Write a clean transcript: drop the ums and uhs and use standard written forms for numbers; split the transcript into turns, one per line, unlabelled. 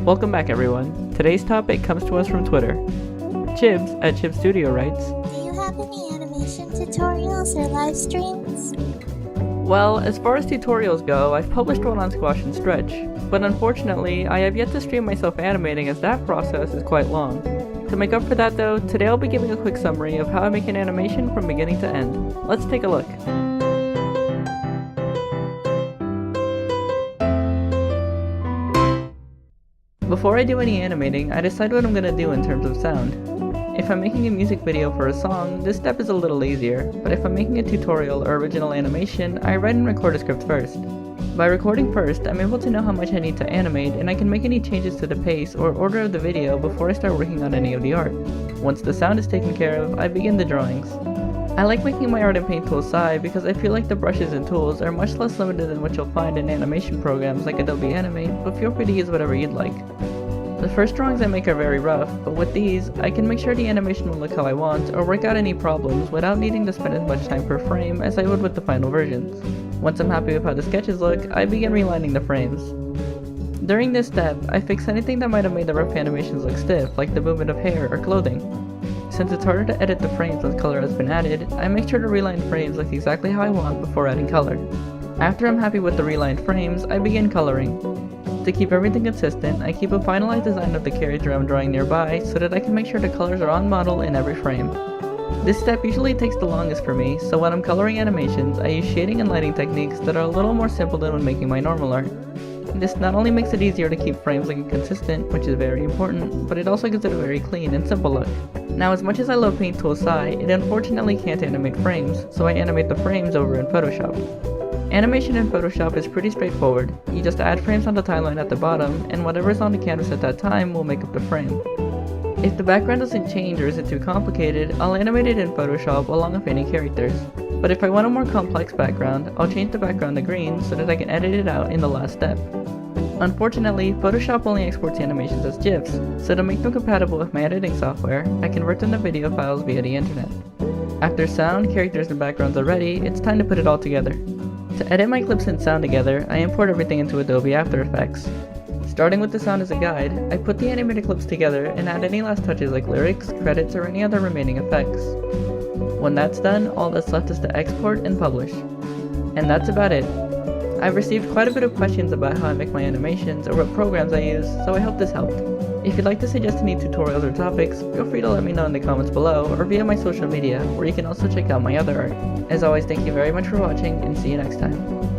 Welcome back everyone. Today's topic comes to us from Twitter. Chibs at Chib Studio writes,
Do you have any animation tutorials or live streams?
well, as far as tutorials go, I've published one on Squash and Stretch, but unfortunately, I have yet to stream myself animating as that process is quite long. To make up for that though, today I'll be giving a quick summary of how I make an animation from beginning to end. Let's take a look. Before I do any animating, I decide what I'm going to do in terms of sound. If I'm making a music video for a song, this step is a little easier, but if I'm making a tutorial or original animation, I write and record a script first. By recording first, I'm able to know how much I need to animate, and I can make any changes to the pace or order of the video before I start working on any of the art. Once the sound is taken care of, I begin the drawings. I like making my art in Paint Tool SI because I feel like the brushes and tools are much less limited than what you'll find in animation programs like Adobe Animate, but feel free to use whatever you'd like. The first drawings I make are very rough, but with these, I can make sure the animation will look how I want or work out any problems without needing to spend as much time per frame as I would with the final versions. Once I'm happy with how the sketches look, I begin relining the frames. During this step, I fix anything that might have made the rough animations look stiff, like the movement of hair or clothing. Since it's harder to edit the frames once color has been added, I make sure to reline frames look exactly how I want before adding color. After I'm happy with the relined frames, I begin coloring. To keep everything consistent, I keep a finalized design of the character I'm drawing nearby so that I can make sure the colors are on model in every frame. This step usually takes the longest for me, so when I'm coloring animations, I use shading and lighting techniques that are a little more simple than when making my normal art. This not only makes it easier to keep frames looking consistent, which is very important, but it also gives it a very clean and simple look. Now, as much as I love Paint Tool SI, it unfortunately can't animate frames, so I animate the frames over in Photoshop. Animation in Photoshop is pretty straightforward. You just add frames on the timeline at the bottom, and whatever's on the canvas at that time will make up the frame. If the background doesn't change or isn't too complicated, I'll animate it in Photoshop along with any characters. But if I want a more complex background, I'll change the background to green so that I can edit it out in the last step. Unfortunately, Photoshop only exports animations as GIFs, so to make them compatible with my editing software, I convert them to video files via the internet. After sound, characters, and backgrounds are ready, it's time to put it all together. To edit my clips and sound together, I import everything into Adobe After Effects. Starting with the sound as a guide, I put the animated clips together and add any last touches like lyrics, credits, or any other remaining effects. When that's done, all that's left is to export and publish. And that's about it. I've received quite a bit of questions about how I make my animations or what programs I use, so I hope this helped. If you'd like to suggest any tutorials or topics, feel free to let me know in the comments below or via my social media, where you can also check out my other art. As always, thank you very much for watching, and see you next time.